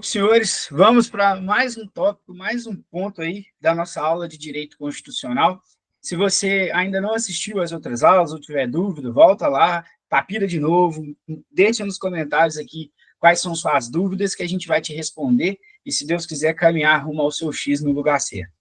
Senhores, vamos para mais um tópico, mais um ponto aí da nossa aula de Direito Constitucional. Se você ainda não assistiu às outras aulas ou tiver dúvida, volta lá, papira de novo, deixa nos comentários aqui quais são suas dúvidas que a gente vai te responder e, se Deus quiser, caminhar rumo ao seu X no lugar certo.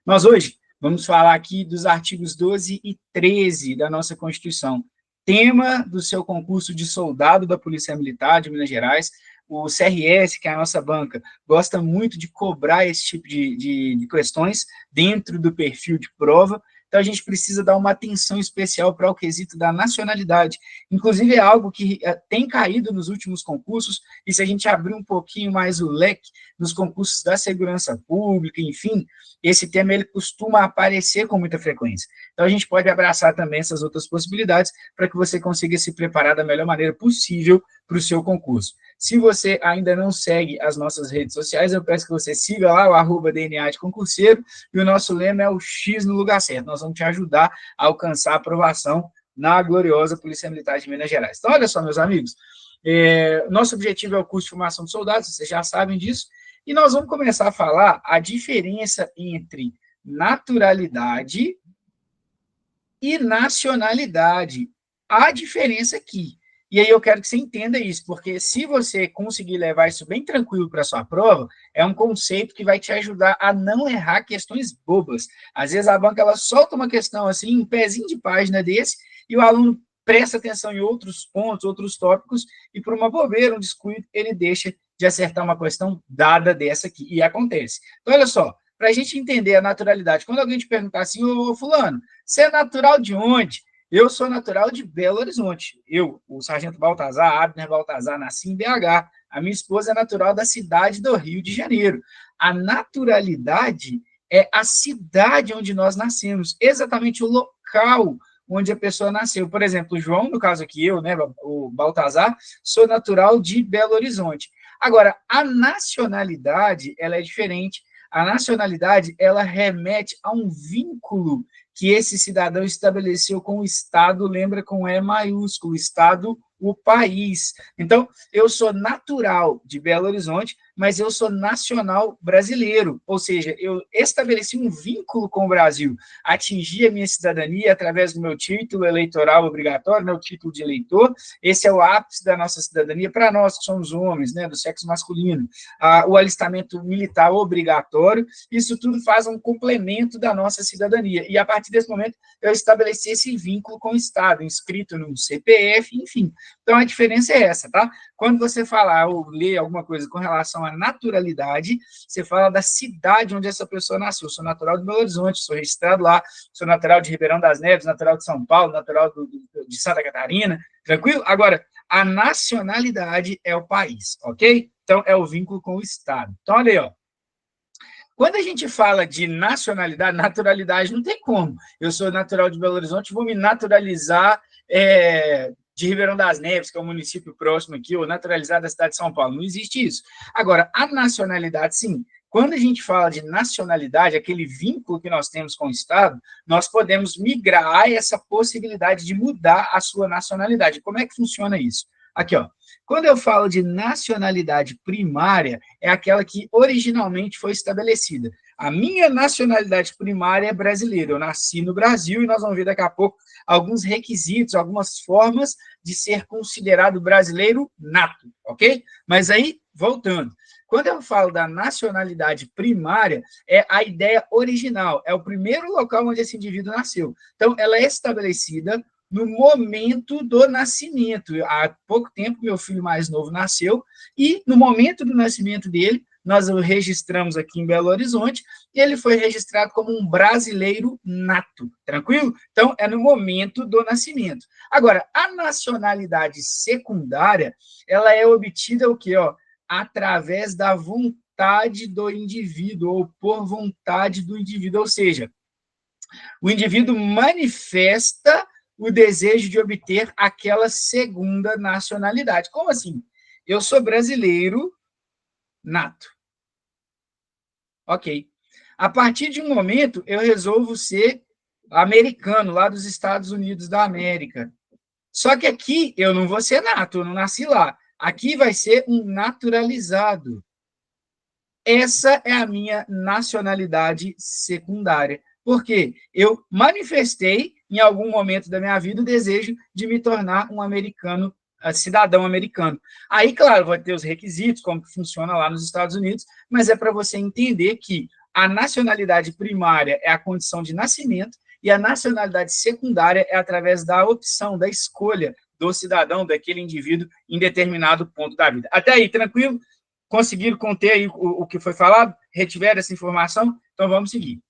Nós hoje vamos falar aqui dos artigos 12 e 13 da nossa Constituição, tema do seu concurso de soldado da Polícia Militar de Minas Gerais. O CRS, que é a nossa banca, gosta muito de cobrar esse tipo de questões dentro do perfil de prova, então a gente precisa dar uma atenção especial para o quesito da nacionalidade. Inclusive, é algo que tem caído nos últimos concursos, e se a gente abrir um pouquinho mais o leque nos concursos da segurança pública, enfim, esse tema ele costuma aparecer com muita frequência. Então, a gente pode abraçar também essas outras possibilidades para que você consiga se preparar da melhor maneira possível para o seu concurso. Se você ainda não segue as nossas redes sociais, eu peço que você siga lá o @DNA de concurseiro, e o nosso lema é o X no lugar certo. Nós vamos te ajudar a alcançar a aprovação na gloriosa Polícia Militar de Minas Gerais. Então, olha só, meus amigos, nosso objetivo é o curso de formação de soldados, vocês já sabem disso, e nós vamos começar a falar a diferença entre naturalidade e nacionalidade. Há diferença aqui. E aí eu quero que você entenda isso, porque se você conseguir levar isso bem tranquilo para a sua prova, é um conceito que vai te ajudar a não errar questões bobas. Às vezes a banca ela solta uma questão assim, um pezinho de página desse, e o aluno presta atenção em outros pontos, outros tópicos, e por uma bobeira, um descuido, ele deixa de acertar uma questão dada dessa aqui. E acontece. Então, olha só, para a gente entender a naturalidade, quando alguém te perguntar assim, ô fulano, você é natural de onde? Eu sou natural de Belo Horizonte. Eu, o sargento Baltazar, Abner Baltazar, nasci em BH. A minha esposa é natural da cidade do Rio de Janeiro. A naturalidade é a cidade onde nós nascemos, exatamente o local onde a pessoa nasceu. Por exemplo, o João, no caso aqui, eu, né, o Baltazar, sou natural de Belo Horizonte. Agora, a nacionalidade, ela é diferente. A nacionalidade, ela remete a um vínculo que esse cidadão estabeleceu com o Estado, lembra, com E maiúsculo, Estado, o país. Então, eu sou natural de Belo Horizonte, mas eu sou nacional brasileiro, ou seja, eu estabeleci um vínculo com o Brasil, atingi a minha cidadania através do meu título eleitoral obrigatório, meu título de eleitor, esse é o ápice da nossa cidadania para nós que somos homens, né, do sexo masculino, o alistamento militar obrigatório, isso tudo faz um complemento da nossa cidadania, e a partir desse momento eu estabeleci esse vínculo com o Estado, inscrito no CPF, enfim. Então, a diferença é essa, tá? Quando você falar ou ler alguma coisa com relação à naturalidade, você fala da cidade onde essa pessoa nasceu. Eu sou natural de Belo Horizonte, sou registrado lá, sou natural de Ribeirão das Neves, natural de São Paulo, natural de Santa Catarina, tranquilo? Agora, a nacionalidade é o país, ok? Então, é o vínculo com o Estado. Então, olha aí, ó. Quando a gente fala de nacionalidade, naturalidade, não tem como. Eu sou natural de Belo Horizonte, vou me naturalizar de Ribeirão das Neves, que é um município próximo aqui, ou naturalizar da cidade de São Paulo. Não existe isso. Agora, a nacionalidade, sim. Quando a gente fala de nacionalidade, aquele vínculo que nós temos com o Estado, nós podemos migrar a essa possibilidade de mudar a sua nacionalidade. Como é que funciona isso? Aqui, ó. Quando eu falo de nacionalidade primária, é aquela que originalmente foi estabelecida. A minha nacionalidade primária é brasileira. Eu nasci no Brasil e nós vamos ver daqui a pouco alguns requisitos, algumas formas de ser considerado brasileiro nato, ok? Mas aí, voltando. Quando eu falo da nacionalidade primária, é a ideia original, é o primeiro local onde esse indivíduo nasceu. Então, ela é estabelecida no momento do nascimento. Há pouco tempo, meu filho mais novo nasceu, e no momento do nascimento dele, nós o registramos aqui em Belo Horizonte, e ele foi registrado como um brasileiro nato, tranquilo? Então, é no momento do nascimento. Agora, a nacionalidade secundária, ela é obtida o quê? Através da vontade do indivíduo, ou por vontade do indivíduo, ou seja, o indivíduo manifesta o desejo de obter aquela segunda nacionalidade. Como assim? Eu sou brasileiro nato. Ok. A partir de um momento, eu resolvo ser americano, lá dos Estados Unidos da América. Só que aqui eu não vou ser nato, eu não nasci lá. Aqui vai ser um naturalizado. essa é a minha nacionalidade secundária. Porque eu manifestei, em algum momento da minha vida, o desejo de me tornar um americano, cidadão americano. Aí, claro, vai ter os requisitos, como que funciona lá nos Estados Unidos, mas é para você entender que a nacionalidade primária é a condição de nascimento e a nacionalidade secundária é através da opção, da escolha do cidadão, daquele indivíduo, em determinado ponto da vida. Até aí, tranquilo? Conseguiram conter aí o que foi falado? Retiveram essa informação? Então, vamos seguir.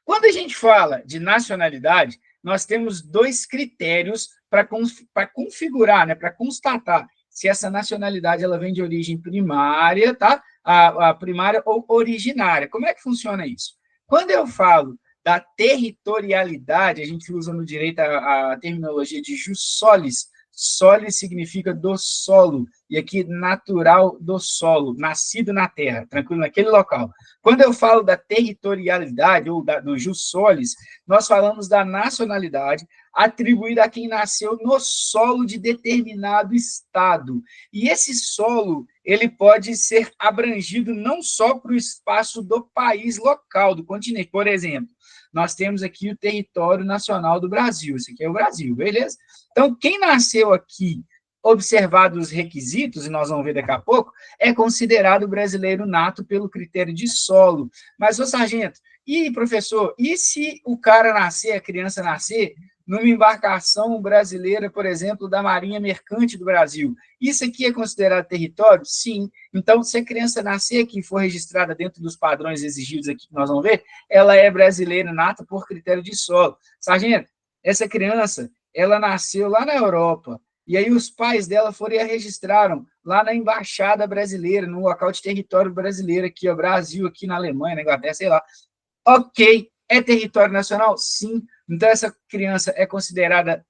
Quando a gente fala de nacionalidade, nós temos dois critérios para configurar, né, para constatar se essa nacionalidade ela vem de origem primária, tá? A primária ou originária. Como é que funciona isso? Quando eu falo da territorialidade, a gente usa no direito a terminologia de jus solis. Solis significa do solo, e aqui natural do solo, nascido na terra, tranquilo, naquele local. Quando eu falo da territorialidade, ou do jus solis, nós falamos da nacionalidade atribuída a quem nasceu no solo de determinado estado. E esse solo, ele pode ser abrangido não só para o espaço do país local, do continente. Por exemplo, nós temos aqui o território nacional do Brasil, esse aqui é o Brasil, beleza? Então, quem nasceu aqui, observado os requisitos, e nós vamos ver daqui a pouco, é considerado brasileiro nato pelo critério de solo. Mas, ô sargento, e professor, e se o cara nascer, a criança nascer, numa embarcação brasileira, por exemplo, da Marinha Mercante do Brasil? Isso aqui é considerado território? Sim. Então, se a criança nascer aqui e for registrada dentro dos padrões exigidos aqui, que nós vamos ver, ela é brasileira nata por critério de solo. Sargento, essa criança, ela nasceu lá na Europa, e aí os pais dela foram e a registraram lá na Embaixada Brasileira, no local de território brasileiro aqui, ó, Brasil, aqui na Alemanha, na Inglaterra, sei lá. Ok, é território nacional? Sim. Então, essa criança é considerada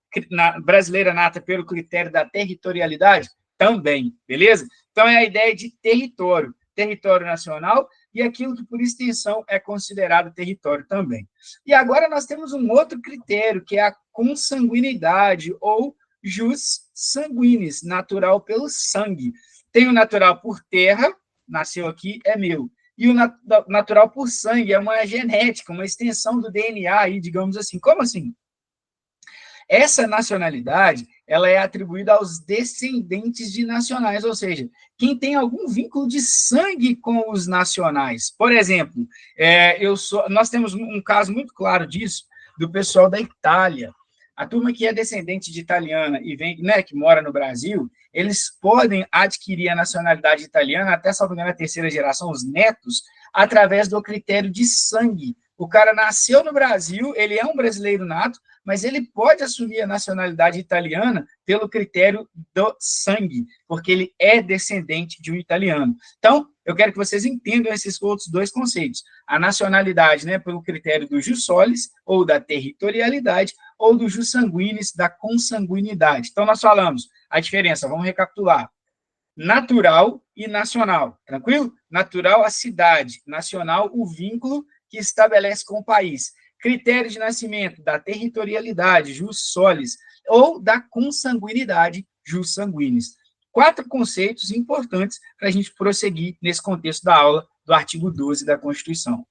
brasileira nata pelo critério da territorialidade? Também, beleza? Então, é a ideia de território, território nacional, e aquilo que, por extensão, é considerado território também. E agora nós temos um outro critério, que é a consanguinidade, ou jus sanguinis, natural pelo sangue. Tem o natural por terra, nasceu aqui, é meu. E o natural por sangue é uma genética, uma extensão do DNA, aí, digamos assim. Como assim? Essa nacionalidade, ela é atribuída aos descendentes de nacionais, ou seja, quem tem algum vínculo de sangue com os nacionais. Por exemplo, nós temos um caso muito claro disso, do pessoal da Itália. A turma que é descendente de italiana e vem, né, que mora no Brasil, eles podem adquirir a nacionalidade italiana, até, salvo engano, a terceira geração, os netos, através do critério de sangue. O cara nasceu no Brasil, ele é um brasileiro nato, mas ele pode assumir a nacionalidade italiana pelo critério do sangue, porque ele é descendente de um italiano. Então, eu quero que vocês entendam esses outros dois conceitos. A nacionalidade, né, pelo critério do jus solis, ou da territorialidade, ou do jus sanguinis, da consanguinidade. Então, nós falamos a diferença, vamos recapitular. Natural e nacional, tranquilo? Natural, a cidade. Nacional, o vínculo que estabelece com o país. Critério de nascimento da territorialidade, jus solis, ou da consanguinidade, jus sanguinis. 4 conceitos importantes para a gente prosseguir nesse contexto da aula do artigo 12 da Constituição.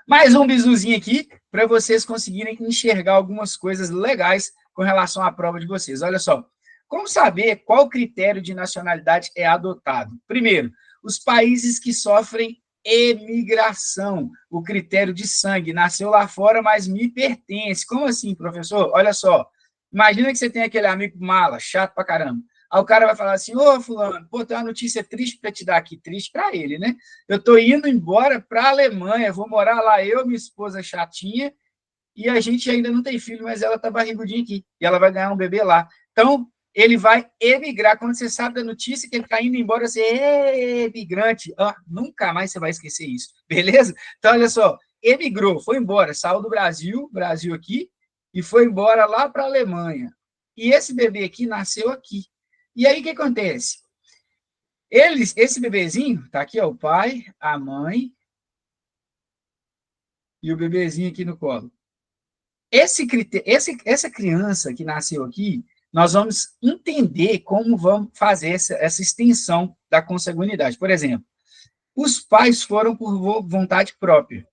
Mais um bizuzinho aqui, para vocês conseguirem enxergar algumas coisas legais com relação à prova de vocês. Olha só, como saber qual critério de nacionalidade é adotado? Primeiro, os países que sofrem emigração, o critério de sangue, nasceu lá fora, mas me pertence. Como assim, professor? Olha só, imagina que você tem aquele amigo mala, chato pra caramba. Aí o cara vai falar assim, ô fulano, pô, tem uma notícia triste para te dar aqui, triste para ele, né? Eu tô indo embora para a Alemanha, vou morar lá, eu, minha esposa chatinha, e a gente ainda não tem filho, mas ela tá barrigudinha aqui, e ela vai ganhar um bebê lá. Então, ele vai emigrar. Quando você sabe da notícia que ele está indo embora, você é imigrante. Nunca mais você vai esquecer isso, beleza? Então, olha só, emigrou, foi embora, saiu do Brasil, Brasil aqui, e foi embora lá para a Alemanha. E esse bebê aqui nasceu aqui. E aí, o que acontece? Esse bebezinho, tá aqui, ó, o pai, a mãe, e o bebezinho aqui no colo. Essa criança que nasceu aqui, nós vamos entender como vamos fazer essa extensão da consanguinidade. Por exemplo, Os pais foram por vontade própria,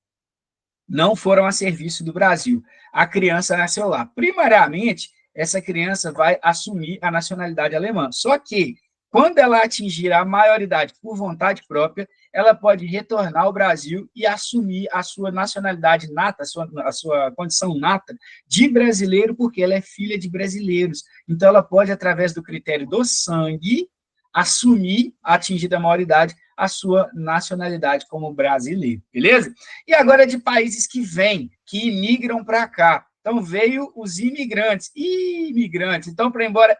não foram a serviço do Brasil. A criança nasceu lá. Primariamente, essa criança vai assumir a nacionalidade alemã. Só que, quando ela atingir a maioridade por vontade própria, ela pode retornar ao Brasil e assumir a sua nacionalidade nata, a sua condição nata de brasileiro, porque ela é filha de brasileiros. Então, ela pode, através do critério do sangue, assumir, atingida a maioridade, a sua nacionalidade como brasileiro, beleza? E agora de países que vêm, que imigram para cá. Então, veio os imigrantes. Então, para ir embora,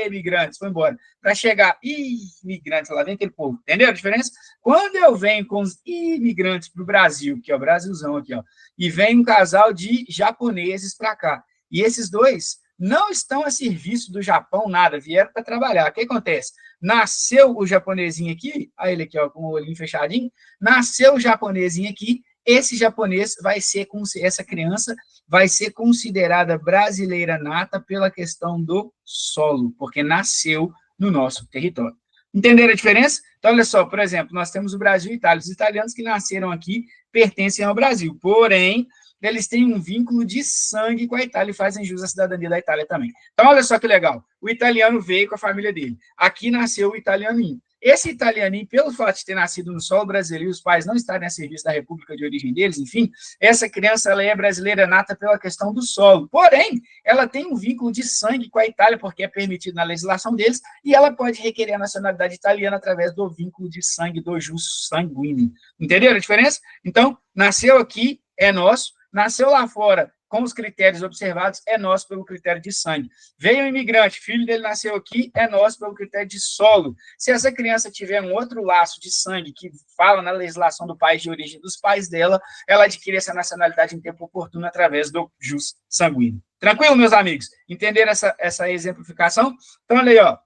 imigrantes, foi embora. Para chegar, imigrantes, lá vem aquele povo. Entendeu a diferença? Quando eu venho com os imigrantes para o Brasil, que é o Brasilzão aqui, ó, e vem um casal de japoneses para cá, e esses dois não estão a serviço do Japão, nada, vieram para trabalhar. O que acontece? Nasceu o japonesinho aqui, olha ele aqui, ó, com o olhinho fechadinho, nasceu o japonesinho aqui, esse japonês vai ser, essa criança vai ser considerada brasileira nata pela questão do solo, porque nasceu no nosso território. Entenderam a diferença? Então, olha só, por exemplo, nós temos o Brasil e Itália. Os italianos que nasceram aqui pertencem ao Brasil, porém, eles têm um vínculo de sangue com a Itália e fazem jus à cidadania da Itália também. Então, olha só que legal. O italiano veio com a família dele. Aqui nasceu o italianinho. Esse italianinho, pelo fato de ter nascido no solo brasileiro e os pais não estarem a serviço da república de origem deles, enfim, essa criança ela é brasileira nata pela questão do solo. Porém, ela tem um vínculo de sangue com a Itália, porque é permitido na legislação deles, e ela pode requerer a nacionalidade italiana através do vínculo de sangue do jus sanguíneo. Entenderam a diferença? Então, nasceu aqui, é nosso, nasceu lá fora, com os critérios observados, é nosso pelo critério de sangue. Veio um imigrante, filho dele nasceu aqui, é nosso pelo critério de solo. Se essa criança tiver um outro laço de sangue que fala na legislação do país de origem dos pais dela, ela adquire essa nacionalidade em tempo oportuno através do jus sanguíneo. Tranquilo, meus amigos? Entenderam essa exemplificação? Então, olha aí, ó.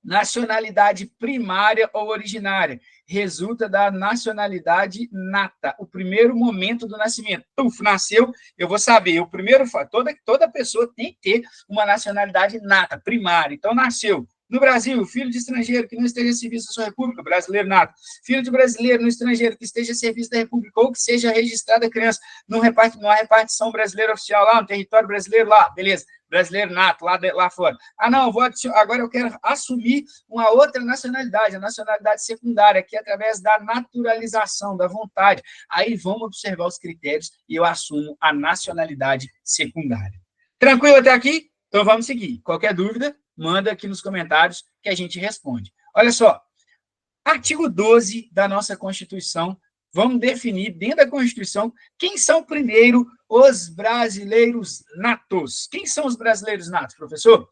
Nacionalidade primária ou originária resulta da nacionalidade nata, o primeiro momento do nascimento. Nasceu, eu vou saber, o primeiro, toda pessoa tem que ter uma nacionalidade nata, primária. Então, nasceu no Brasil, filho de estrangeiro que não esteja a serviço da sua república, brasileiro nato. Filho de brasileiro no estrangeiro que esteja a serviço da república ou que seja registrada criança numa repartição brasileira oficial lá, no território brasileiro lá, beleza. Brasileiro nato, lá fora. Não, agora eu quero assumir uma outra nacionalidade, a nacionalidade secundária, que é através da naturalização, da vontade. Aí vamos observar os critérios e eu assumo a nacionalidade secundária. Tranquilo até aqui? Então vamos seguir. Qualquer dúvida, manda aqui nos comentários que a gente responde. Olha só, artigo 12 da nossa Constituição, vamos definir dentro da Constituição quem são primeiro os brasileiros natos. Quem são os brasileiros natos, professor?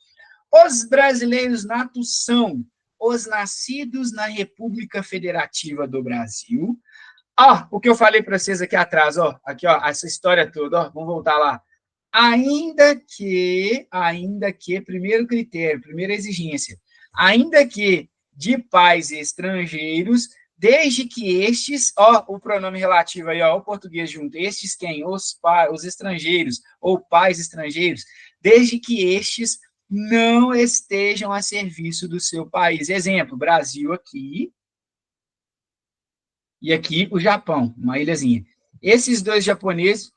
Os brasileiros natos são os nascidos na República Federativa do Brasil. O que eu falei para vocês aqui atrás, aqui, essa história toda, vamos voltar lá. Ainda que, primeiro critério, primeira exigência, ainda que de pais estrangeiros, desde que estes, o pronome relativo aí, o português junto, estes quem? Os estrangeiros, ou pais estrangeiros, desde que estes não estejam a serviço do seu país. Exemplo, Brasil aqui, e aqui o Japão, uma ilhazinha. Esses dois japoneses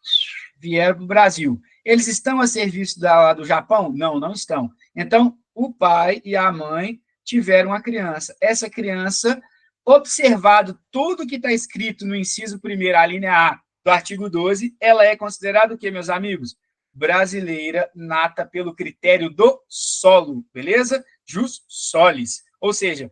vieram para o Brasil. Eles estão a serviço do Japão? Não, não estão. Então, o pai e a mãe tiveram uma criança. Essa criança, observado tudo que está escrito no inciso 1º, a linha A do artigo 12, ela é considerada o quê, meus amigos? Brasileira nata pelo critério do solo, beleza? Jus solis. Ou seja,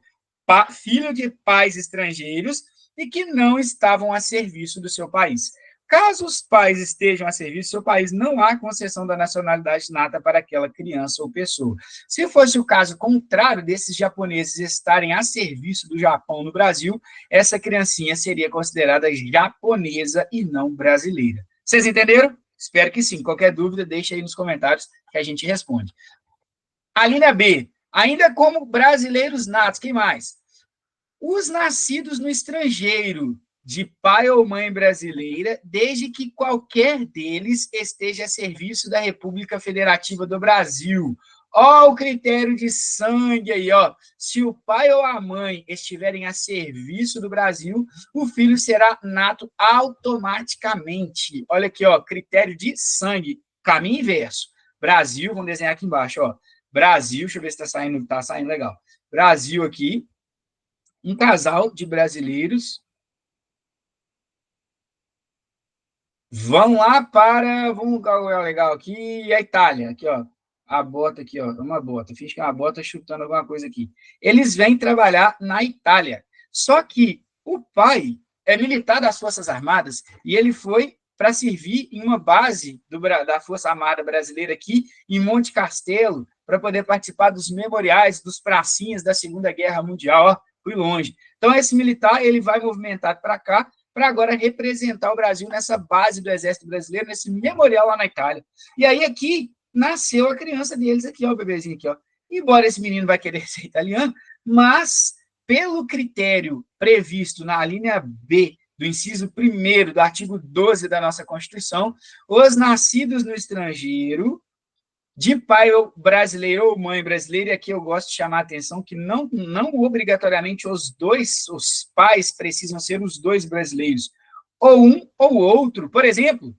filho de pais estrangeiros e que não estavam a serviço do seu país. Caso os pais estejam a serviço do seu país, não há concessão da nacionalidade nata para aquela criança ou pessoa. Se fosse o caso contrário desses japoneses estarem a serviço do Japão no Brasil, essa criancinha seria considerada japonesa e não brasileira. Vocês entenderam? Espero que sim. Qualquer dúvida, deixa aí nos comentários que a gente responde. A linha B. Ainda como brasileiros natos, quem mais? Os nascidos no estrangeiro, de pai ou mãe brasileira, desde que qualquer deles esteja a serviço da República Federativa do Brasil, Ó o critério de sangue aí, ó. Se o pai ou a mãe estiverem a serviço do Brasil, o filho será nato automaticamente. Olha aqui, ó, critério de sangue, caminho inverso. Brasil, vamos desenhar aqui embaixo, ó. Brasil, deixa eu ver se tá saindo legal. Brasil aqui, um casal de brasileiros vão lá para, vamos um lugar legal aqui, a Itália, aqui, ó. A bota aqui, ó, uma bota. Finge que é uma bota chutando alguma coisa aqui. Eles vêm trabalhar na Itália. Só que o pai é militar das Forças Armadas e ele foi para servir em uma base da Força Armada Brasileira aqui em Monte Castelo, para poder participar dos memoriais, dos pracinhas da Segunda Guerra Mundial. Ó, fui longe. Então, esse militar ele vai movimentado para cá para agora representar o Brasil nessa base do Exército Brasileiro, nesse memorial lá na Itália. E aí aqui nasceu a criança deles aqui, ó, o bebezinho aqui, ó. Embora esse menino vai querer ser italiano, mas pelo critério previsto na linha B do inciso 1º do artigo 12 da nossa Constituição, os nascidos no estrangeiro, de pai brasileiro ou mãe brasileira, e aqui eu gosto de chamar a atenção que não obrigatoriamente os pais precisam ser os dois brasileiros, ou um ou outro. Por exemplo,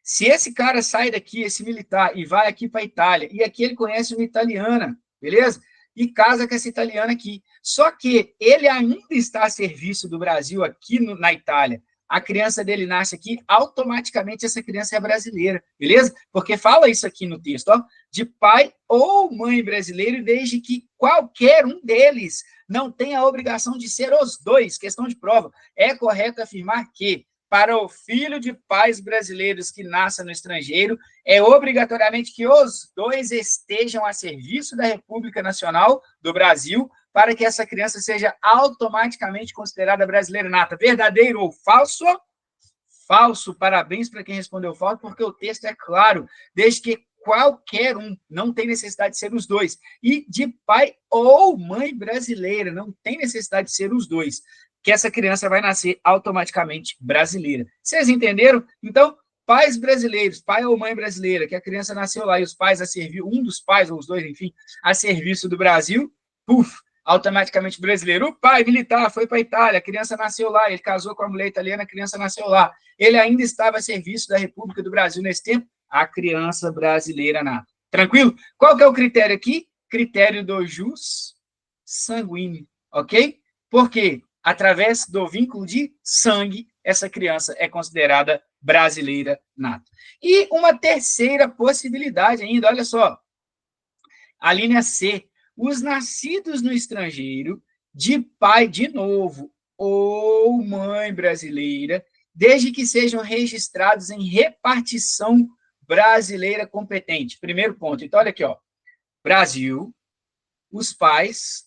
se esse cara sai daqui, esse militar, e vai aqui para a Itália, e aqui ele conhece uma italiana, beleza? E casa com essa italiana aqui. Só que ele ainda está a serviço do Brasil aqui na Itália. A criança dele nasce aqui, automaticamente essa criança é brasileira, beleza? Porque fala isso aqui no texto, ó, de pai ou mãe brasileiro, desde que qualquer um deles não tenha a obrigação de ser os dois. Questão de prova. É correto afirmar que, para o filho de pais brasileiros que nasça no estrangeiro, é obrigatoriamente que os dois estejam a serviço da República Nacional do Brasil, para que essa criança seja automaticamente considerada brasileira nata. Verdadeiro ou falso? Falso. Parabéns para quem respondeu falso, porque o texto é claro, desde que qualquer um, não tem necessidade de ser os dois. E de pai ou mãe brasileira, não tem necessidade de ser os dois, que essa criança vai nascer automaticamente brasileira. Vocês entenderam? Então, pais brasileiros, pai ou mãe brasileira, que a criança nasceu lá e os pais a servir, um dos pais, ou os dois, enfim, a serviço do Brasil, automaticamente brasileiro. O pai militar foi para a Itália, a criança nasceu lá, ele casou com a mulher italiana, a criança nasceu lá. Ele ainda estava a serviço da República do Brasil nesse tempo, a criança brasileira nata. Tranquilo? Qual que é o critério aqui? Critério do jus sanguíneo, ok? Por quê? Através do vínculo de sangue, essa criança é considerada brasileira nata. E uma terceira possibilidade ainda, olha só, a linha C, os nascidos no estrangeiro, de pai, de novo, ou mãe brasileira, desde que sejam registrados em repartição brasileira competente. Primeiro ponto. Então, olha aqui, ó. Brasil, os pais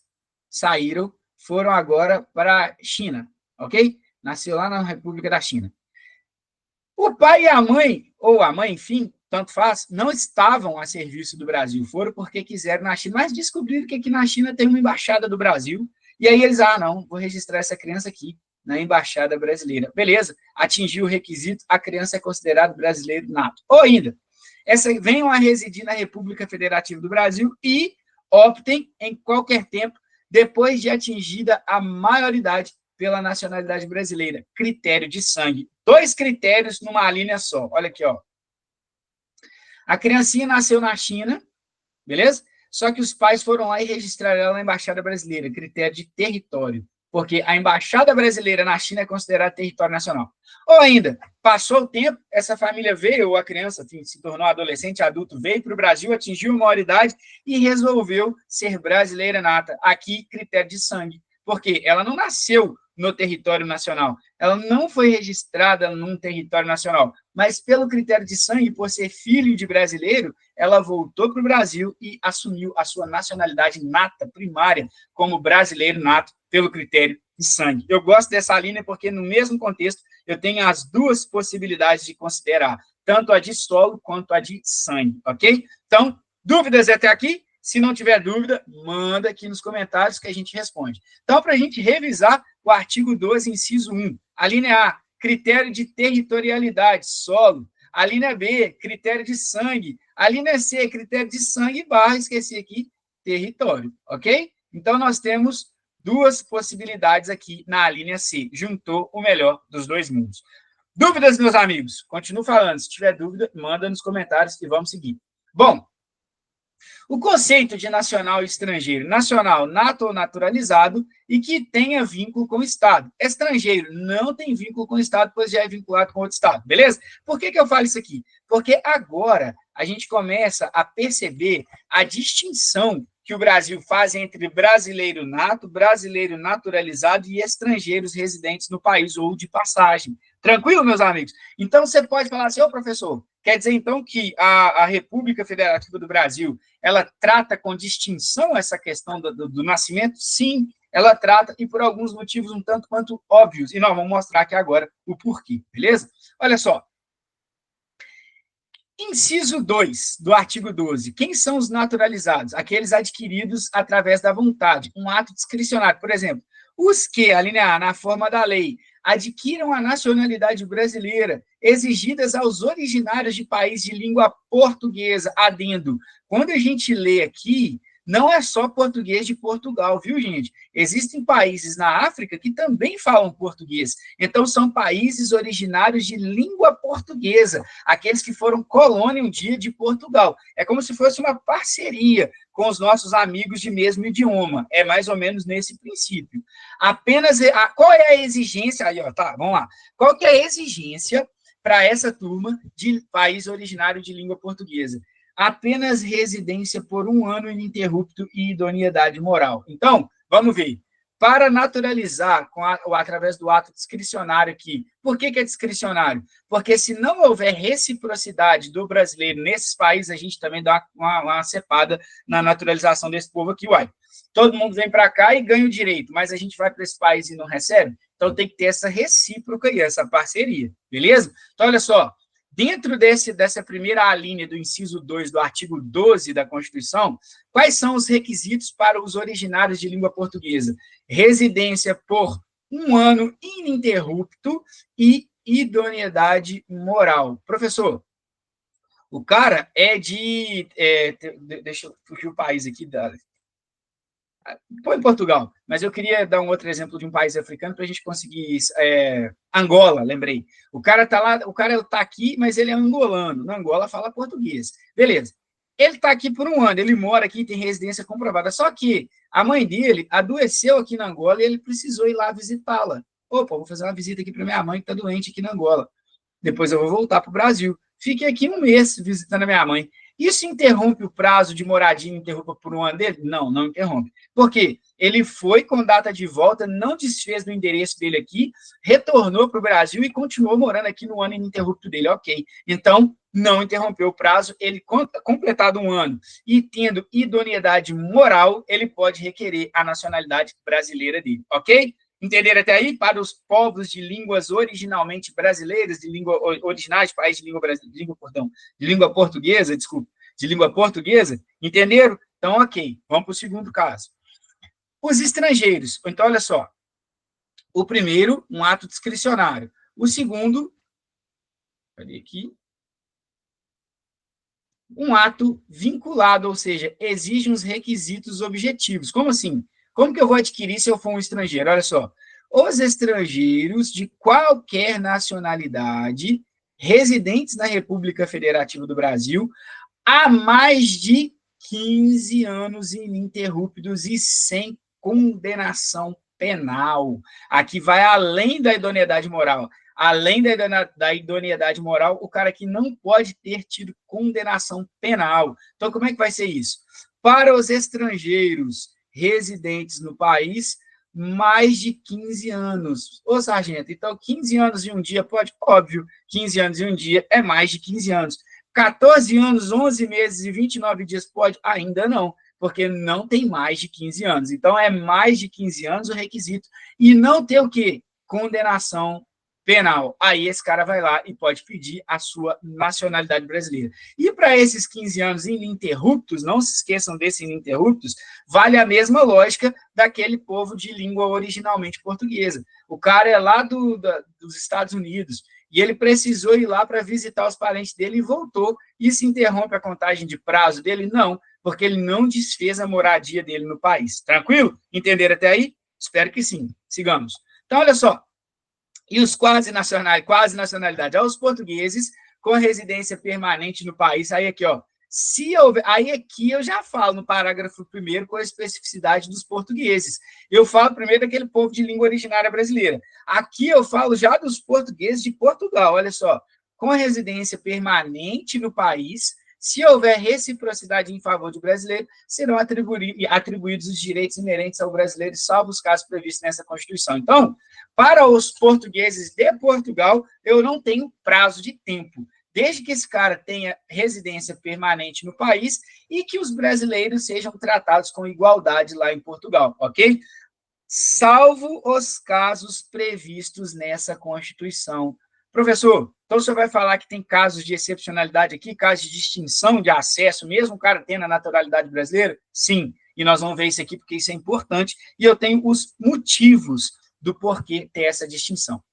saíram, foram agora para a China, ok? Nasceu lá na República da China. O pai e a mãe, ou a mãe, enfim, tanto faz, não estavam a serviço do Brasil, foram porque quiseram na China, mas descobriram que aqui na China tem uma embaixada do Brasil, e aí eles, não, vou registrar essa criança aqui na embaixada brasileira. Beleza, atingiu o requisito, a criança é considerada brasileiro nato. Ou ainda, venham a residir na República Federativa do Brasil e optem em qualquer tempo, depois de atingida a maioridade, pela nacionalidade brasileira. Critério de sangue. 2 critérios numa linha só. Olha aqui, ó. A criancinha nasceu na China, beleza? Só que os pais foram lá e registraram ela na Embaixada Brasileira, critério de território, porque a Embaixada Brasileira na China é considerada território nacional. Ou ainda, passou o tempo, essa família veio, ou a criança se tornou adolescente, adulto, veio para o Brasil, atingiu a maioridade e resolveu ser brasileira nata. Aqui, critério de sangue, porque ela não nasceu no território nacional. Ela não foi registrada num território nacional, mas pelo critério de sangue, por ser filho de brasileiro, ela voltou para o Brasil e assumiu a sua nacionalidade nata, primária, como brasileiro nato, pelo critério de sangue. Eu gosto dessa linha porque, no mesmo contexto, eu tenho as duas possibilidades de considerar, tanto a de solo quanto a de sangue, ok? Então, dúvidas até aqui? Se não tiver dúvida, manda aqui nos comentários que a gente responde. Então, para a gente revisar o artigo 12, inciso 1, a linha A, critério de territorialidade, solo. A linha B, critério de sangue. A linha C, critério de sangue barra, esqueci aqui, território, ok? Então, nós temos duas possibilidades aqui na linha C. Juntou o melhor dos dois mundos. Dúvidas, meus amigos? Continuo falando. Se tiver dúvida, manda nos comentários e vamos seguir. Bom, o conceito de nacional e estrangeiro. Nacional, nato ou naturalizado, e que tenha vínculo com o Estado. Estrangeiro não tem vínculo com o Estado, pois já é vinculado com outro Estado, beleza? Por que eu falo isso aqui? Porque agora a gente começa a perceber a distinção que o Brasil faz entre brasileiro nato, brasileiro naturalizado e estrangeiros residentes no país ou de passagem. Tranquilo, meus amigos? Então, você pode falar assim, ô professor, quer dizer, então, que a República Federativa do Brasil, ela trata com distinção essa questão do nascimento? Sim, ela trata, e por alguns motivos um tanto quanto óbvios. E nós vamos mostrar aqui agora o porquê, beleza? Olha só. Inciso 2 do artigo 12. Quem são os naturalizados? Aqueles adquiridos através da vontade, um ato discricionário. Por exemplo, os que, a linha A, na forma da lei, adquiram a nacionalidade brasileira, exigidas aos originários de país de língua portuguesa, adendo. Quando a gente lê aqui, não é só português de Portugal, viu, gente? Existem países na África que também falam português. Então, são países originários de língua portuguesa, aqueles que foram colônia um dia de Portugal. É como se fosse uma parceria com os nossos amigos de mesmo idioma. É mais ou menos nesse princípio. Apenas, qual é a exigência? Aí, ó, tá, vamos lá. Qual que é a exigência para essa turma de país originário de língua portuguesa? Apenas residência por 1 ano ininterrupto e idoneidade moral. Então, vamos ver. Para naturalizar através do ato discricionário aqui. Por que é discricionário? Porque se não houver reciprocidade do brasileiro nesses países, a gente também dá uma cepada na naturalização desse povo aqui. Uai, todo mundo vem para cá e ganha o direito, mas a gente vai para esse país e não recebe? Então tem que ter essa recíproca aí, essa parceria, beleza? Então, olha só. Dentro dessa primeira linha do inciso 2 do artigo 12 da Constituição, quais são os requisitos para os originários de língua portuguesa? Residência por 1 ano ininterrupto e idoneidade moral. Professor, o cara é de... deixa eu fugir o país aqui, põe Portugal, mas eu queria dar um outro exemplo de um país africano para a gente conseguir Angola, lembrei. O cara está lá, o cara está aqui, mas ele é angolano. Na Angola fala português. Beleza. Ele está aqui por 1 ano, ele mora aqui, tem residência comprovada. Só que a mãe dele adoeceu aqui na Angola e ele precisou ir lá visitá-la. Opa, vou fazer uma visita aqui para minha mãe que está doente aqui na Angola. Depois eu vou voltar para o Brasil. Fiquei aqui 1 mês visitando a minha mãe. Isso interrompe o prazo de moradia interrompa por 1 ano dele? Não, não interrompe. Por quê? Ele foi com data de volta, não desfez do endereço dele aqui, retornou para o Brasil e continuou morando aqui no ano ininterrupto dele. Ok. Então, não interrompeu o prazo. Ele, completado 1 ano e tendo idoneidade moral, ele pode requerer a nacionalidade brasileira dele. Ok? Entenderam até aí? Para os povos de línguas originalmente brasileiras, de língua originais de país de língua portuguesa, desculpa, de língua portuguesa, entenderam? Então, ok, vamos para o segundo caso. Os estrangeiros. Então, olha só. O primeiro, um ato discricionário. O segundo, cadê aqui? Um ato vinculado, ou seja, exige uns requisitos objetivos. Como assim? Como que eu vou adquirir se eu for um estrangeiro? Olha só. Os estrangeiros de qualquer nacionalidade residentes na República Federativa do Brasil há mais de 15 anos ininterruptos e sem condenação penal. Aqui vai além da idoneidade moral. Além da idoneidade moral, o cara aqui não pode ter tido condenação penal. Então, como é que vai ser isso? Para os estrangeiros residentes no país, mais de 15 anos. Ô, sargento, então 15 anos e 1 dia pode? Óbvio, 15 anos e 1 dia é mais de 15 anos. 14 anos, 11 meses e 29 dias pode? Ainda não, porque não tem mais de 15 anos. Então, é mais de 15 anos o requisito. E não ter o quê? Condenação penal. Aí esse cara vai lá e pode pedir a sua nacionalidade brasileira. E para esses 15 anos ininterruptos, não se esqueçam desses ininterruptos, vale a mesma lógica daquele povo de língua originalmente portuguesa. O cara é lá dos Estados Unidos, e ele precisou ir lá para visitar os parentes dele e voltou. Isso interrompe a contagem de prazo dele? Não, porque ele não desfez a moradia dele no país. Tranquilo? Entenderam até aí? Espero que sim. Sigamos. Então, olha só. E os quase nacionalidade aos portugueses com residência permanente no país. Aí aqui, ó. Se houver, aí aqui eu já falo no parágrafo 1º com a especificidade dos portugueses. Eu falo primeiro daquele povo de língua originária brasileira. Aqui eu falo já dos portugueses de Portugal, olha só. Com a residência permanente no país, se houver reciprocidade em favor do brasileiro, serão atribuídos os direitos inerentes ao brasileiro, salvo os casos previstos nessa Constituição. Então, para os portugueses de Portugal, eu não tenho prazo de tempo, desde que esse cara tenha residência permanente no país e que os brasileiros sejam tratados com igualdade lá em Portugal, ok? Salvo os casos previstos nessa Constituição. Professor, então o senhor vai falar que tem casos de excepcionalidade aqui, casos de distinção de acesso, mesmo o cara tendo a naturalidade brasileira? Sim, e nós vamos ver isso aqui porque isso é importante, e eu tenho os motivos do porquê ter essa distinção.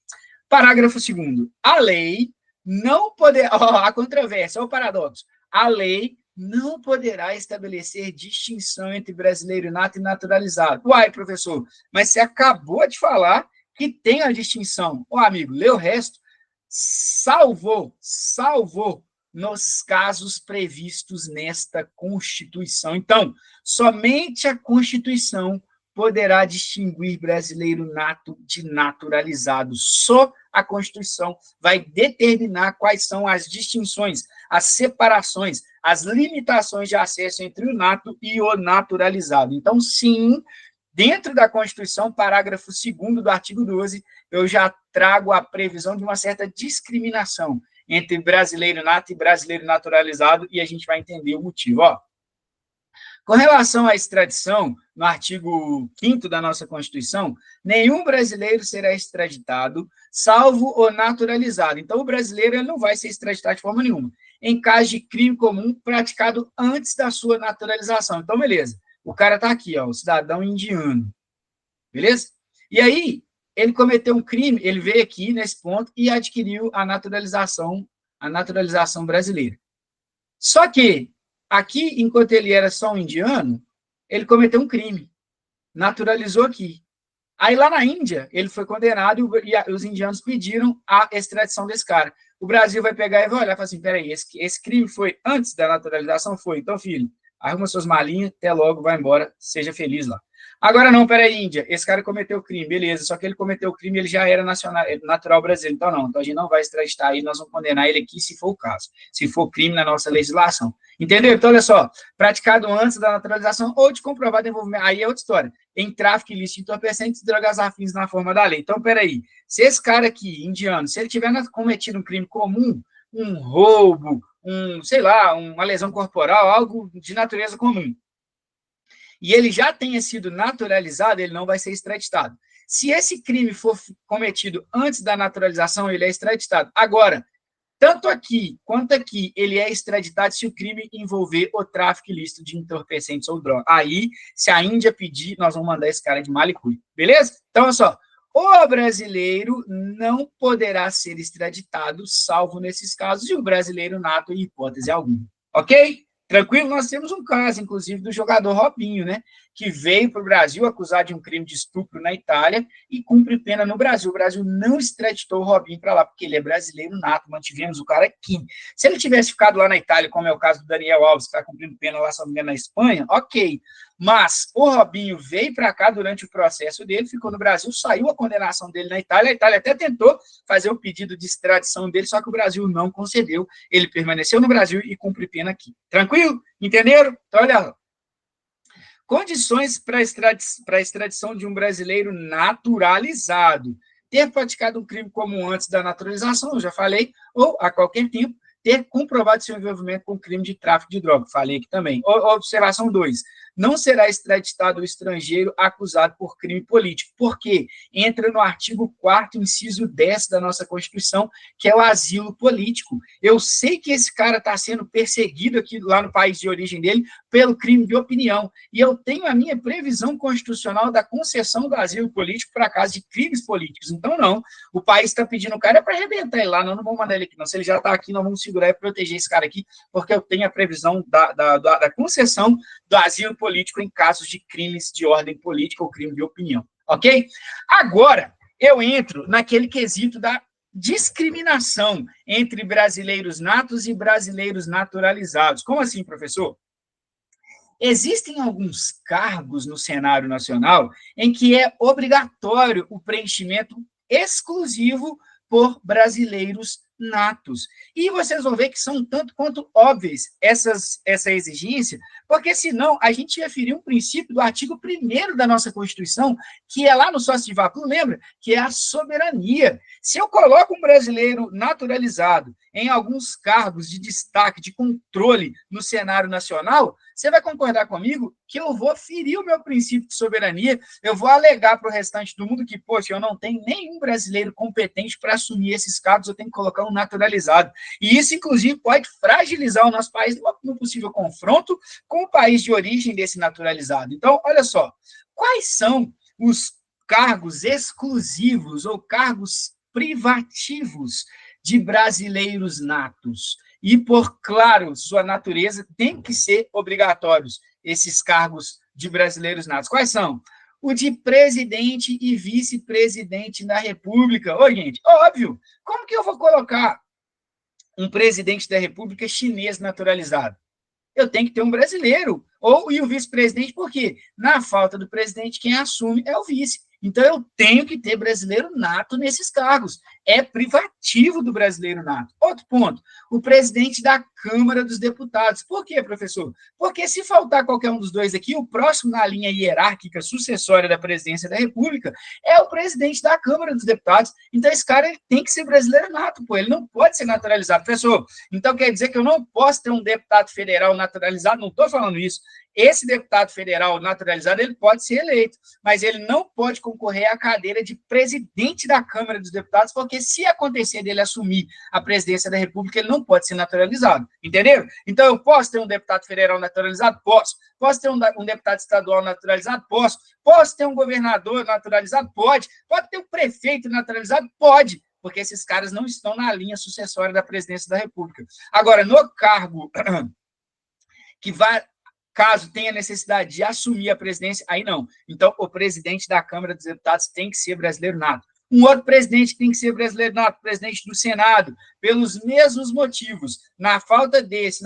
Parágrafo 2º. A lei não poderá... a controvérsia, o paradoxo. A lei não poderá estabelecer distinção entre brasileiro nato e naturalizado. Uai, professor, mas você acabou de falar que tem a distinção. Ô, amigo, lê o resto. Salvo nos casos previstos nesta Constituição. Então, somente a Constituição poderá distinguir brasileiro nato de naturalizado. Só a Constituição vai determinar quais são as distinções, as separações, as limitações de acesso entre o nato e o naturalizado. Então, sim, dentro da Constituição, parágrafo 2º do artigo 12, eu já trago a previsão de uma certa discriminação entre brasileiro nato e brasileiro naturalizado, e a gente vai entender o motivo. Ó. Com relação à extradição, no artigo 5º da nossa Constituição, nenhum brasileiro será extraditado, salvo o naturalizado. Então, o brasileiro ele não vai ser extraditado de forma nenhuma, em caso de crime comum praticado antes da sua naturalização. Então, beleza. O cara está aqui, ó, o cidadão indiano. Beleza? E aí, ele cometeu um crime, ele veio aqui nesse ponto e adquiriu a naturalização brasileira. Só que, aqui, enquanto ele era só um indiano, ele cometeu um crime, naturalizou aqui. Aí, lá na Índia, ele foi condenado e os indianos pediram a extradição desse cara. O Brasil vai pegar e vai olhar e falar assim, peraí, esse crime foi antes da naturalização? Foi. Então, filho, arruma suas malinhas, até logo, vai embora, seja feliz lá. Agora não, peraí, Índia, esse cara cometeu crime, beleza, só que ele cometeu o crime, ele já era natural brasileiro, então não, então a gente não vai extraditar ele, nós vamos condenar ele aqui, se for o caso, se for crime na nossa legislação. Entendeu? Então, olha só, praticado antes da naturalização ou de comprovado envolvimento, aí é outra história, em tráfico ilícito de entorpecentes e drogas afins na forma da lei. Então, peraí, se esse cara aqui, indiano, se ele tiver cometido um crime comum, um roubo, sei lá, uma lesão corporal, algo de natureza comum, e ele já tenha sido naturalizado, ele não vai ser extraditado. Se esse crime for cometido antes da naturalização, ele é extraditado. Agora, tanto aqui quanto aqui, ele é extraditado se o crime envolver o tráfico ilícito de entorpecentes ou drogas. Aí, se a Índia pedir, nós vamos mandar esse cara de Malicuia. Beleza? Então, olha só. O brasileiro não poderá ser extraditado, salvo nesses casos, e o brasileiro nato em hipótese alguma. Ok? Tranquilo? Nós temos um caso, inclusive, do jogador Robinho, né? Que veio para o Brasil acusado de um crime de estupro na Itália e cumpre pena no Brasil. O Brasil não extraditou o Robinho para lá, porque ele é brasileiro nato, mantivemos o cara aqui. Se ele tivesse ficado lá na Itália, como é o caso do Daniel Alves, que está cumprindo pena lá, se não me engano, na Espanha, ok. Mas o Robinho veio para cá durante o processo dele, ficou no Brasil, saiu a condenação dele na Itália, a Itália até tentou fazer o pedido de extradição dele, só que o Brasil não concedeu. Ele permaneceu no Brasil e cumpre pena aqui. Tranquilo? Entenderam? Então, olha lá. Condições para a extradição de um brasileiro naturalizado. Ter praticado um crime comum antes da naturalização, eu já falei, ou a qualquer tempo, ter comprovado seu envolvimento com crime de tráfico de droga. Falei aqui também. Observação 2. não será extraditado ao estrangeiro acusado por crime político. Por quê? Entra no artigo 4º, inciso 10 da nossa Constituição, que é o asilo político. Eu sei que esse cara está sendo perseguido aqui lá no país de origem dele pelo crime de opinião, e eu tenho a minha previsão constitucional da concessão do asilo político para casos de crimes políticos. Então, não, o país está pedindo o cara para arrebentar ele lá, não vamos mandar ele aqui, não. Se ele já está aqui, nós vamos segurar e proteger esse cara aqui, porque eu tenho a previsão da concessão do asilo político em casos de crimes de ordem política ou crime de opinião, ok? Agora, eu entro naquele quesito da discriminação entre brasileiros natos e brasileiros naturalizados. Como assim, professor? Existem alguns cargos no cenário nacional em que é obrigatório o preenchimento exclusivo por brasileiros natos. E vocês vão ver que são tanto quanto óbvias essa exigência, porque senão a gente ia ferir um princípio do artigo 1º da nossa Constituição, que é lá no sócio de vapor, lembra? Que é a soberania. Se eu coloco um brasileiro naturalizado em alguns cargos de destaque, de controle no cenário nacional, você vai concordar comigo que eu vou ferir o meu princípio de soberania, eu vou alegar para o restante do mundo que, poxa, eu não tenho nenhum brasileiro competente para assumir esses cargos, eu tenho que colocar um naturalizado. E isso, inclusive, pode fragilizar o nosso país no possível confronto com o país de origem desse naturalizado. Então, olha só, quais são os cargos exclusivos ou cargos privativos de brasileiros natos? E, por claro, sua natureza, tem que ser obrigatórios esses cargos de brasileiros natos. Quais são? O de presidente e vice-presidente da República. Ô, gente, óbvio, como que eu vou colocar um presidente da República chinês naturalizado? Eu tenho que ter um brasileiro, e o vice-presidente, porque na falta do presidente, quem assume é o vice. Então, eu tenho que ter brasileiro nato nesses cargos. É privativo do brasileiro nato. Outro ponto, o presidente da Câmara dos Deputados. Por quê, professor? Porque se faltar qualquer um dos dois aqui, o próximo na linha hierárquica sucessória da presidência da República é o presidente da Câmara dos Deputados. Então, esse cara ele tem que ser brasileiro nato, pô. Ele não pode ser naturalizado. Professor, então quer dizer que eu não posso ter um deputado federal naturalizado? Não estou falando isso. Esse deputado federal naturalizado, ele pode ser eleito, mas ele não pode concorrer à cadeira de presidente da Câmara dos Deputados, porque se acontecer dele assumir a presidência da República, ele não pode ser naturalizado, entenderam? Então, eu posso ter um deputado federal naturalizado? Posso. Posso ter um deputado estadual naturalizado? Posso. Posso ter um governador naturalizado? Pode. Pode ter um prefeito naturalizado? Pode, porque esses caras não estão na linha sucessória da presidência da República. Agora, no cargo que vai... Caso tenha necessidade de assumir a presidência, aí não. Então, o presidente da Câmara dos Deputados tem que ser brasileiro nato. Um outro presidente tem que ser brasileiro nato, presidente do Senado, pelos mesmos motivos. Na falta desse,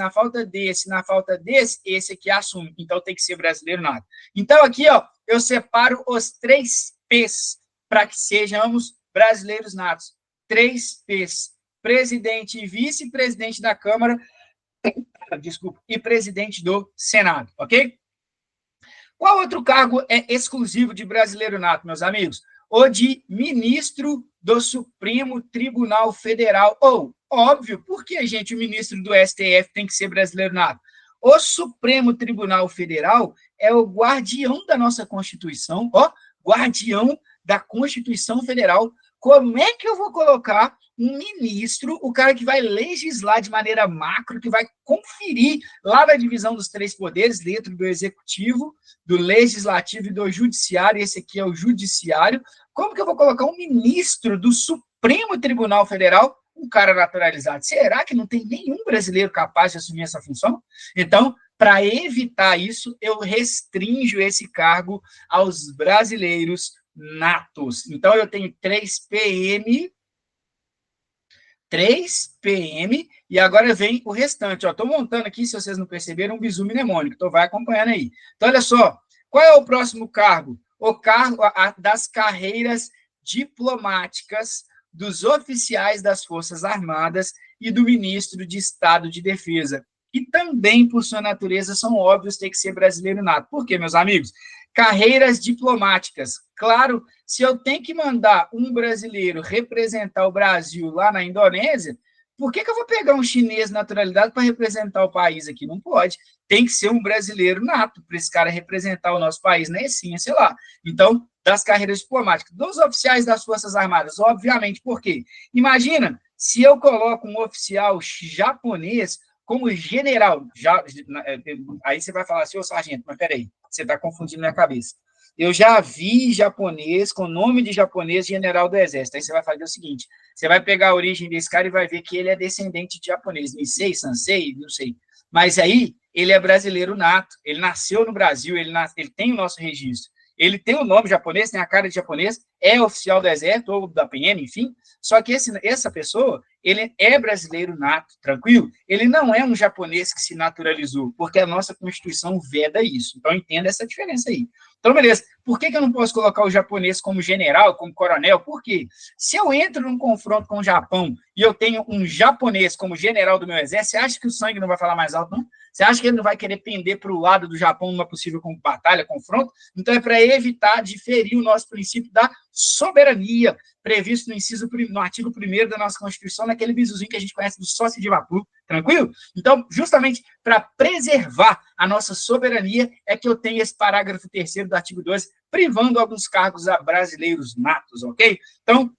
esse aqui assume. Então, tem que ser brasileiro nato. Então, aqui, ó, eu separo os 3 P's para que sejamos brasileiros natos. 3 P's. Presidente e vice-presidente da Câmara, e presidente do Senado, ok? Qual outro cargo é exclusivo de brasileiro nato, meus amigos? O de ministro do Supremo Tribunal Federal. Óbvio, por que, gente, o ministro do STF tem que ser brasileiro nato? O Supremo Tribunal Federal é o guardião da nossa Constituição, guardião da Constituição Federal. Como é que eu vou colocar um ministro, o cara que vai legislar de maneira macro, que vai conferir lá na divisão dos 3 poderes, dentro do executivo, do legislativo e do judiciário, esse aqui é o judiciário, como que eu vou colocar um ministro do Supremo Tribunal Federal, um cara naturalizado? Será que não tem nenhum brasileiro capaz de assumir essa função? Então, para evitar isso, eu restringo esse cargo aos brasileiros natos. Então, eu tenho 3 PM, e agora vem o restante. Estou montando aqui, se vocês não perceberam, um bizu mnemônico, então vai acompanhando aí. Então, olha só, qual é o próximo cargo? O cargo das carreiras diplomáticas dos oficiais das Forças Armadas e do ministro de Estado de Defesa. E também, por sua natureza, são óbvios ter que ser brasileiro nato. Por quê, meus amigos? Carreiras diplomáticas. Claro, se eu tenho que mandar um brasileiro representar o Brasil lá na Indonésia, Por que eu vou pegar um chinês naturalizado para representar o país aqui? Não pode. Tem que ser um brasileiro nato para esse cara representar o nosso país na essência lá. Então, das carreiras diplomáticas, dos oficiais das Forças Armadas, obviamente, por quê? Imagina se eu coloco um oficial japonês como general, aí você vai falar assim, ô sargento, mas peraí, você está confundindo minha cabeça. Eu já vi japonês com nome de japonês general do exército. Aí você vai fazer o seguinte, você vai pegar a origem desse cara e vai ver que ele é descendente de japonês, Nisei, Sansei, não sei. Mas aí, ele é brasileiro nato, ele nasceu no Brasil, ele tem o nosso registro. Ele tem o nome japonês, tem a cara de japonês, é oficial do exército ou da PM, enfim, só que essa pessoa, ele é brasileiro nato, tranquilo? Ele não é um japonês que se naturalizou, porque a nossa Constituição veda isso. Então, entenda essa diferença aí. Então, beleza. Por que eu não posso colocar o japonês como general, como coronel? Por quê? Se eu entro num confronto com o Japão e eu tenho um japonês como general do meu exército, você acha que o sangue não vai falar mais alto, não? Você acha que ele não vai querer pender para o lado do Japão numa possível batalha, confronto? Então, é para evitar de ferir o nosso princípio da soberania, previsto no artigo 1º da nossa Constituição, naquele bisuzinho que a gente conhece do sócio de vapor, tranquilo? Então, justamente para preservar a nossa soberania, é que eu tenho esse parágrafo 3º do artigo 12, privando alguns cargos a brasileiros natos, ok? Então,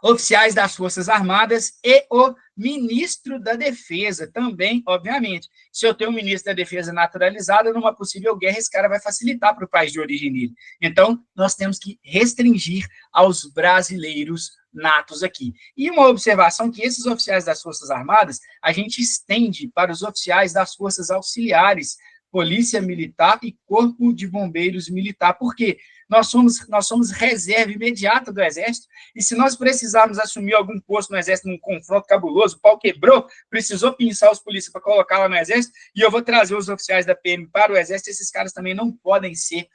oficiais das Forças Armadas e o ministro da Defesa também, obviamente. Se eu tenho um ministro da Defesa naturalizado, numa possível guerra, esse cara vai facilitar para o país de origem dele. Então, nós temos que restringir aos brasileiros natos aqui. E uma observação que esses oficiais das Forças Armadas, a gente estende para os oficiais das Forças Auxiliares, Polícia Militar e Corpo de Bombeiros Militar. Por quê? Nós somos reserva imediata do Exército, e se nós precisarmos assumir algum posto no Exército num confronto cabuloso, o pau quebrou, precisou pinçar os polícias para colocar lá no Exército, e eu vou trazer os oficiais da PM para o Exército, esses caras também não podem ser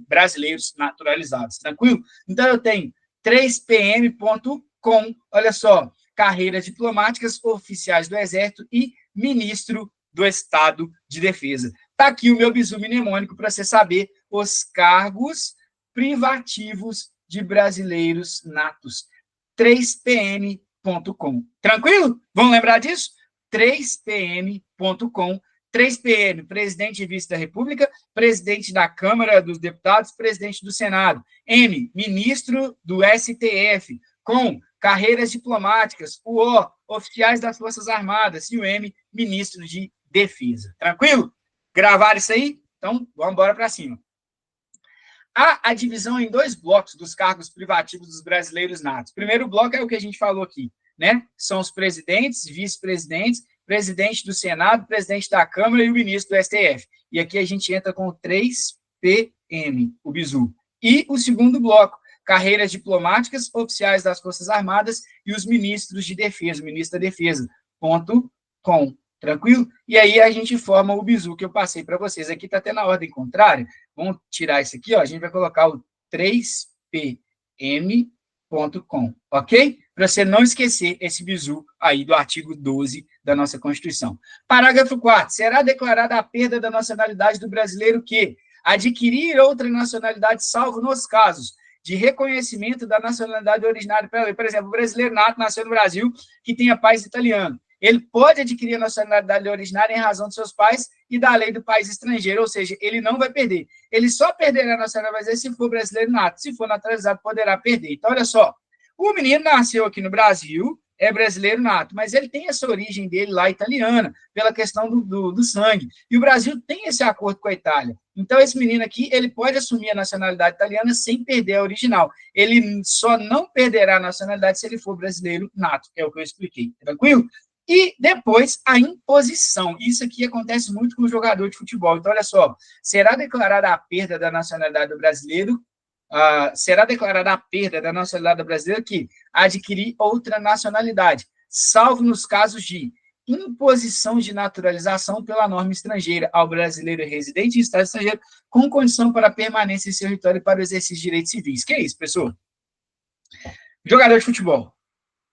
brasileiros naturalizados, tranquilo? Então, eu tenho 3pm.com, olha só, carreiras diplomáticas, oficiais do Exército e ministro do Estado de Defesa. Está aqui o meu bizu mnemônico para você saber os cargos privativos de brasileiros natos. 3pm.com. Tranquilo? Vamos lembrar disso? 3pm.com. 3PM, presidente e vice da República, presidente da Câmara dos Deputados, presidente do Senado. M, ministro do STF, com carreiras diplomáticas. O O, oficiais das Forças Armadas. E o M, ministro de Defesa. Tranquilo? Gravaram isso aí? Então, vamos embora para cima. Há a divisão em 2 blocos dos cargos privativos dos brasileiros natos. O primeiro bloco é o que a gente falou aqui, né? São os presidentes, vice-presidentes, presidente do Senado, presidente da Câmara e o ministro do STF. E aqui a gente entra com 3PM, o bizu. E o segundo bloco, carreiras diplomáticas, oficiais das Forças Armadas e os ministros de defesa, o ministro da Defesa, .com. Tranquilo? E aí a gente forma o bizu que eu passei para vocês. Aqui está até na ordem contrária. Vamos tirar isso aqui, ó. A gente vai colocar o 3pm.com, ok? Para você não esquecer esse bizu aí do artigo 12 da nossa Constituição. Parágrafo 4º. Será declarada a perda da nacionalidade do brasileiro que adquirir outra nacionalidade, salvo nos casos de reconhecimento da nacionalidade originária. Por exemplo, o brasileiro nato nasceu no Brasil que tenha pais italianos. Ele pode adquirir a nacionalidade originária em razão de seus pais e da lei do país estrangeiro, ou seja, ele não vai perder. Ele só perderá a nacionalidade se for brasileiro nato. Se for naturalizado, poderá perder. Então, olha só, o menino nasceu aqui no Brasil, é brasileiro nato, mas ele tem essa origem dele lá italiana, pela questão do sangue. E o Brasil tem esse acordo com a Itália. Então, esse menino aqui, ele pode assumir a nacionalidade italiana sem perder a original. Ele só não perderá a nacionalidade se ele for brasileiro nato, que é o que eu expliquei. Tranquilo? E depois, a imposição. Isso aqui acontece muito com o jogador de futebol. Então, olha só, será declarada a perda da nacionalidade do brasileiro, será declarada a perda da nacionalidade do brasileiro que adquirir outra nacionalidade, salvo nos casos de imposição de naturalização pela norma estrangeira ao brasileiro residente em estado estrangeiro com condição para permanência em seu território para o exercício de direitos civis. Que é isso, pessoal? Jogador de futebol.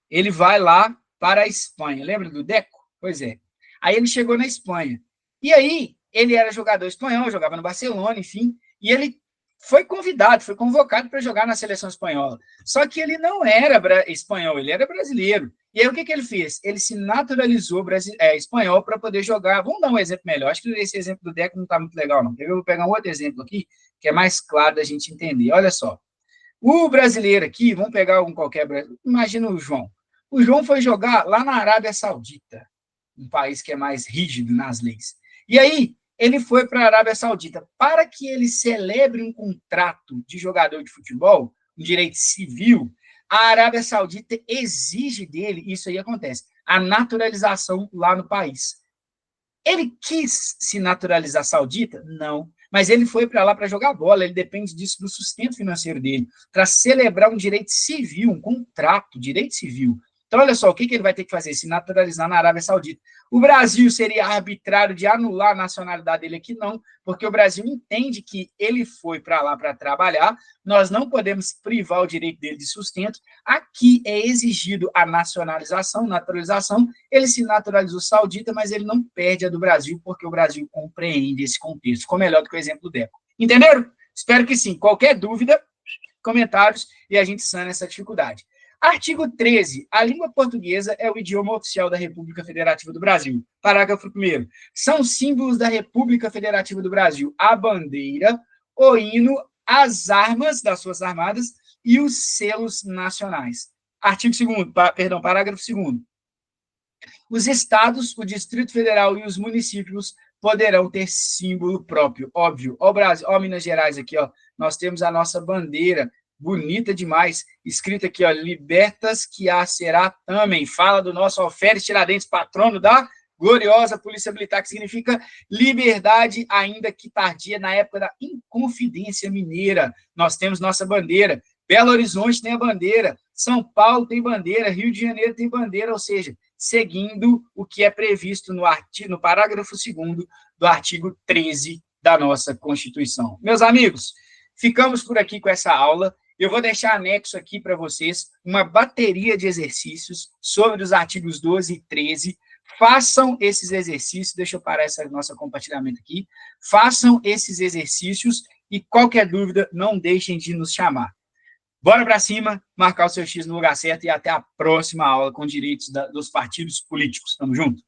Ele vai lá para a Espanha. Lembra do Deco? Pois é. Aí ele chegou na Espanha. E aí, ele era jogador espanhol, jogava no Barcelona, enfim, e ele foi convidado, foi convocado para jogar na seleção espanhola. Só que ele não era espanhol, ele era brasileiro. E aí, o que ele fez? Ele se naturalizou espanhol para poder jogar. Vamos dar um exemplo melhor. Acho que esse exemplo do Deco não está muito legal, não. Eu vou pegar um outro exemplo aqui, que é mais claro da gente entender. Olha só. O brasileiro aqui, vamos pegar um qualquer brasileiro. Imagina o João. O João foi jogar lá na Arábia Saudita, um país que é mais rígido nas leis. E aí, ele foi para a Arábia Saudita. Para que ele celebre um contrato de jogador de futebol, um direito civil, a Arábia Saudita exige dele, isso aí acontece, a naturalização lá no país. Ele quis se naturalizar saudita? Não. Mas ele foi para lá para jogar bola, ele depende disso, do sustento financeiro dele, para celebrar um direito civil, um contrato, direito civil. Então, olha só, o que ele vai ter que fazer? Se naturalizar na Arábia Saudita. O Brasil seria arbitrário de anular a nacionalidade dele aqui? Não, porque o Brasil entende que ele foi para lá para trabalhar, nós não podemos privar o direito dele de sustento. Aqui é exigido a nacionalização, naturalização. Ele se naturalizou saudita, mas ele não perde a do Brasil, porque o Brasil compreende esse contexto. Ficou melhor do que o exemplo do Deco. Entenderam? Espero que sim. Qualquer dúvida, comentários e a gente sana essa dificuldade. Artigo 13. A língua portuguesa é o idioma oficial da República Federativa do Brasil. Parágrafo 1º. São símbolos da República Federativa do Brasil a bandeira, o hino, as armas das Forças Armadas e os selos nacionais. Artigo 2º, parágrafo 2º. Os estados, o Distrito Federal e os municípios poderão ter símbolo próprio. Óbvio. Ó Brasil, ó Minas Gerais aqui, ó. Nós temos a nossa bandeira, bonita demais, escrita aqui, ó, libertas que a será também, fala do nosso alferes Tiradentes, patrono da gloriosa Polícia Militar, que significa liberdade, ainda que tardia, na época da Inconfidência Mineira. Nós temos nossa bandeira, Belo Horizonte tem a bandeira, São Paulo tem bandeira, Rio de Janeiro tem bandeira, ou seja, seguindo o que é previsto no parágrafo 2º do artigo 13 da nossa Constituição. Meus amigos, ficamos por aqui com essa aula. Eu vou deixar anexo aqui para vocês uma bateria de exercícios sobre os artigos 12 e 13. Façam esses exercícios, deixa eu parar esse nosso compartilhamento aqui. Façam esses exercícios e qualquer dúvida, não deixem de nos chamar. Bora para cima, marcar o seu X no lugar certo e até a próxima aula com direitos dos partidos políticos. Tamo junto?